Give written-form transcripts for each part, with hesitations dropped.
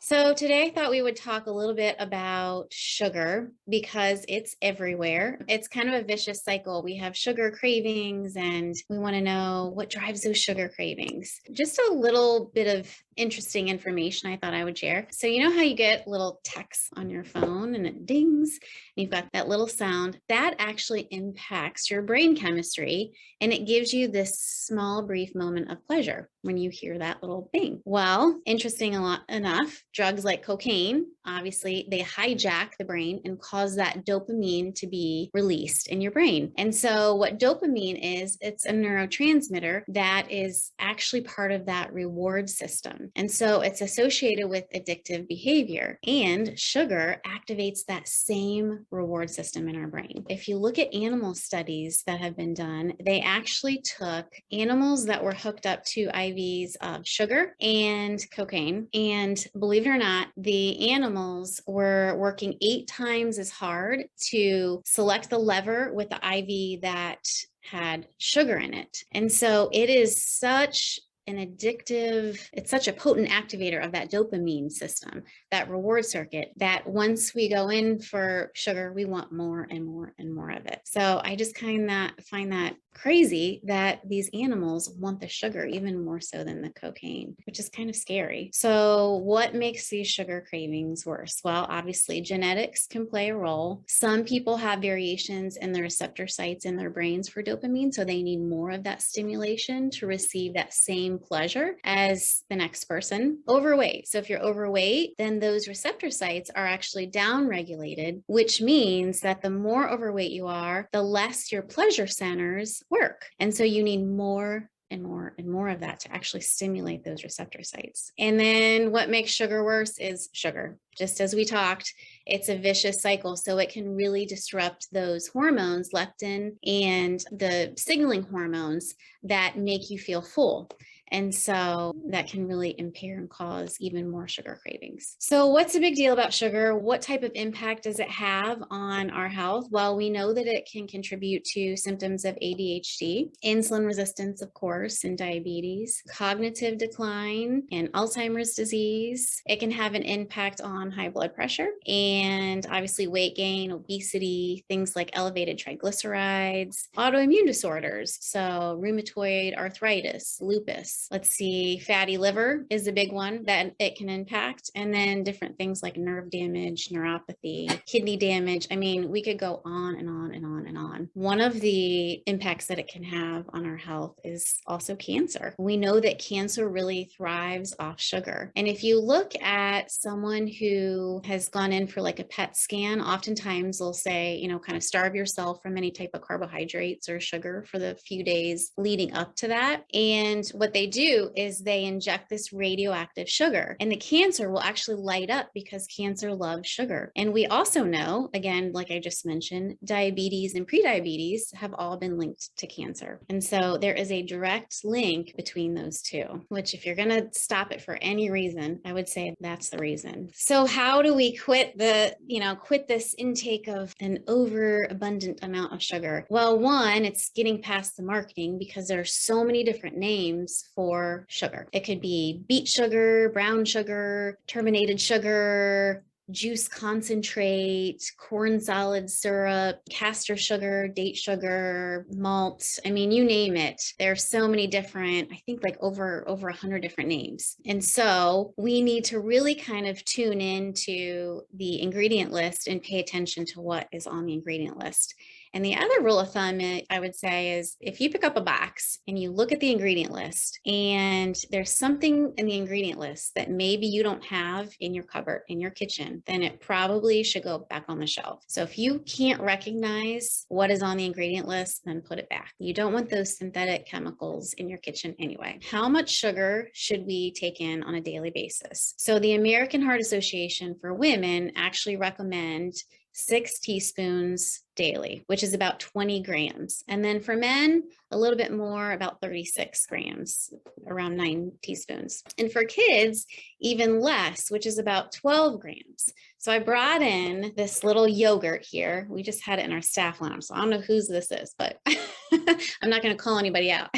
So today I thought we would talk a little bit about sugar because it's everywhere. It's kind of a vicious cycle. We have sugar cravings and we want to know what drives those sugar cravings. Just a little bit of interesting information I thought I would share. So you know how you get little texts on your phone and it dings and you've got that little sound that actually impacts your brain chemistry and it gives you this small brief moment of pleasure when you hear that little bing. Well, interesting enough, drugs like cocaine, obviously, they hijack the brain and cause that dopamine to be released in your brain. And so, what dopamine is, it's a neurotransmitter that is actually part of that reward system. And so, it's associated with addictive behavior. And sugar activates that same reward system in our brain. If you look at animal studies that have been done, they actually took animals that were hooked up to IVs of sugar and cocaine. And believe it or not, the animals were working 8 times as hard to select the lever with the IV that had sugar in it. And so it is such an addictive, it's such a potent activator of that dopamine system, that reward circuit, that once we go in for sugar, we want more and more and more of it. So I just kind of find that crazy that these animals want the sugar even more so than the cocaine, which is kind of scary. So what makes these sugar cravings worse? Well, obviously genetics can play a role. Some people have variations in the receptor sites in their brains for dopamine, so they need more of that stimulation to receive that same pleasure as the next person. Overweight. So if you're overweight, then those receptor sites are actually down-regulated, which means that the more overweight you are, the less your pleasure centers work. And so you need more and more and more of that to actually stimulate those receptor sites. And then what makes sugar worse is sugar. Just as we talked, it's a vicious cycle. So it can really disrupt those hormones, leptin and the signaling hormones that make you feel full. And so that can really impair and cause even more sugar cravings. So what's the big deal about sugar? What type of impact does it have on our health? Well, we know that it can contribute to symptoms of ADHD, insulin resistance, of course, and diabetes, cognitive decline, and Alzheimer's disease. It can have an impact on high blood pressure and obviously weight gain, obesity, things like elevated triglycerides, autoimmune disorders. So rheumatoid arthritis, lupus. Let's see, fatty liver is a big one that it can impact. And then different things like nerve damage, neuropathy, kidney damage. I mean, we could go on and on and on and on. One of the impacts that it can have on our health is also cancer. We know that cancer really thrives off sugar. And if you look at someone who has gone in for like a PET scan, oftentimes they'll say, you know, kind of starve yourself from any type of carbohydrates or sugar for the few days leading up to that. And what they do is they inject this radioactive sugar and the cancer will actually light up because cancer loves sugar. And we also know, again, like I just mentioned, diabetes and prediabetes have all been linked to cancer. And so there is a direct link between those two, which if you're going to stop it for any reason, I would say that's the reason. So how do we quit this intake of an overabundant amount of sugar? Well, one, it's getting past the marketing because there are so many different names for sugar. It could be beet sugar, brown sugar, terminated sugar, juice concentrate, corn solid syrup, castor sugar, date sugar, malt. I mean, you name it. There's so many different, I think like over 100 different names. And so we need to really kind of tune into the ingredient list and pay attention to what is on the ingredient list. And the other rule of thumb, I would say, is if you pick up a box and you look at the ingredient list and there's something in the ingredient list that maybe you don't have in your cupboard, in your kitchen, then it probably should go back on the shelf. So if you can't recognize what is on the ingredient list, then put it back. You don't want those synthetic chemicals in your kitchen anyway. How much sugar should we take in on a daily basis? So the American Heart Association for women actually recommend 6 teaspoons daily, which is about 20 grams. And then for men, a little bit more, about 36 grams, around 9 teaspoons. And for kids, even less, which is about 12 grams. So I brought in this little yogurt here. We just had it in our staff lounge. So I don't know whose this is, but I'm not going to call anybody out.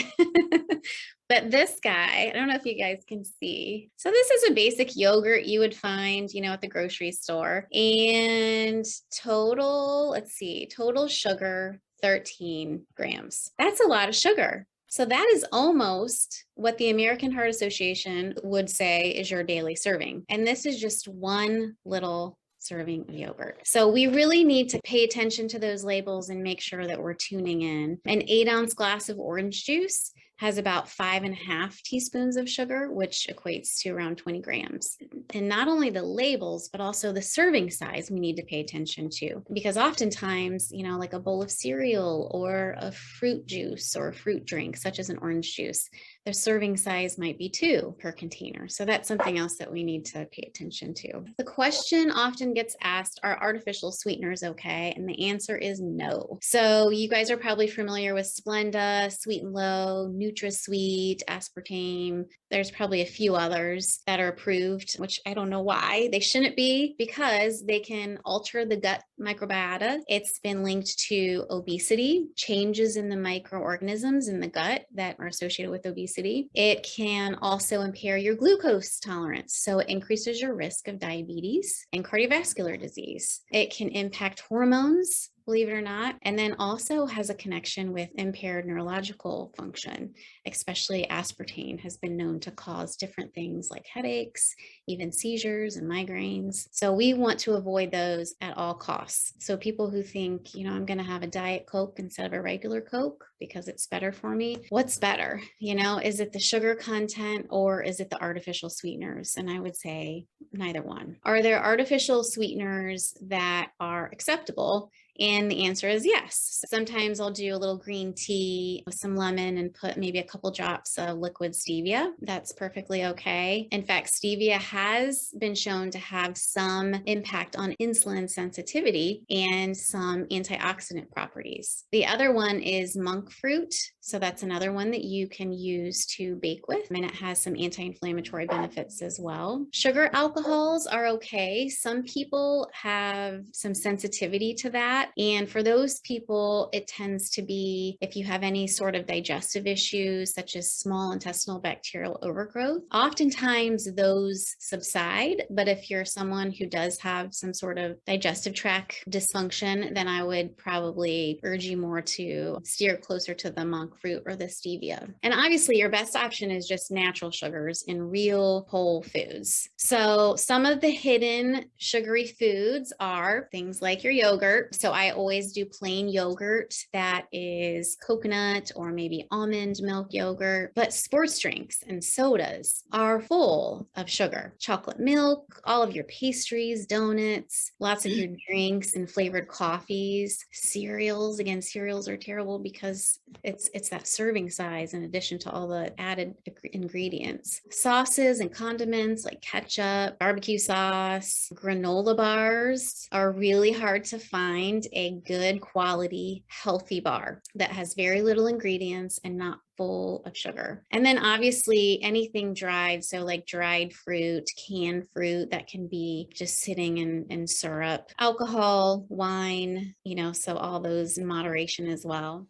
But this guy, I don't know if you guys can see. So this is a basic yogurt you would find, at the grocery store. And total, let's see, total sugar, 13 grams. That's a lot of sugar. So that is almost what the American Heart Association would say is your daily serving. And this is just one little serving of yogurt. So we really need to pay attention to those labels and make sure that we're tuning in. An 8-ounce glass of orange juice has about 5.5 teaspoons of sugar, which equates to around 20 grams. And not only the labels, but also the serving size we need to pay attention to. Because oftentimes, like a bowl of cereal or a fruit juice or a fruit drink, such as an orange juice, the serving size might be 2 per container. So that's something else that we need to pay attention to. The question often gets asked, are artificial sweeteners okay? And the answer is no. So you guys are probably familiar with Splenda, Sweet and Low, NutraSweet, aspartame. There's probably a few others that are approved, which I don't know why they shouldn't be, because they can alter the gut microbiota. It's been linked to obesity, changes in the microorganisms in the gut that are associated with obesity. It can also impair your glucose tolerance, so it increases your risk of diabetes and cardiovascular disease. It can impact hormones, believe it or not, and then also has a connection with impaired neurological function. Especially aspartame has been known to cause different things like headaches, even seizures and migraines. So we want to avoid those at all costs. So people who think, I'm going to have a Diet Coke instead of a regular Coke because it's better for me. What's better? Is it the sugar content or is it the artificial sweeteners? And I would say neither one. Are there artificial sweeteners that are acceptable? And the answer is yes. Sometimes I'll do a little green tea with some lemon and put maybe a couple drops of liquid stevia. That's perfectly okay. In fact, stevia has been shown to have some impact on insulin sensitivity and some antioxidant properties. The other one is monk fruit. So that's another one that you can use to bake with, and it has some anti-inflammatory benefits as well. Sugar alcohols are okay. Some people have some sensitivity to that. And for those people, it tends to be if you have any sort of digestive issues, such as small intestinal bacterial overgrowth, oftentimes those subside. But if you're someone who does have some sort of digestive tract dysfunction, then I would probably urge you more to steer closer to the monk fruit or the stevia. And obviously your best option is just natural sugars in real whole foods. So some of the hidden sugary foods are things like your yogurt. So I always do plain yogurt that is coconut or maybe almond milk yogurt, but sports drinks and sodas are full of sugar. Chocolate milk, all of your pastries, donuts, lots of your drinks and flavored coffees, cereals. Again, cereals are terrible because it's that serving size in addition to all the added ingredients. Sauces and condiments like ketchup, barbecue sauce, granola bars are really hard to find a good quality, healthy bar that has very little ingredients and not full of sugar. And then obviously anything dried, so like dried fruit, canned fruit that can be just sitting in syrup, alcohol, wine, so all those in moderation as well.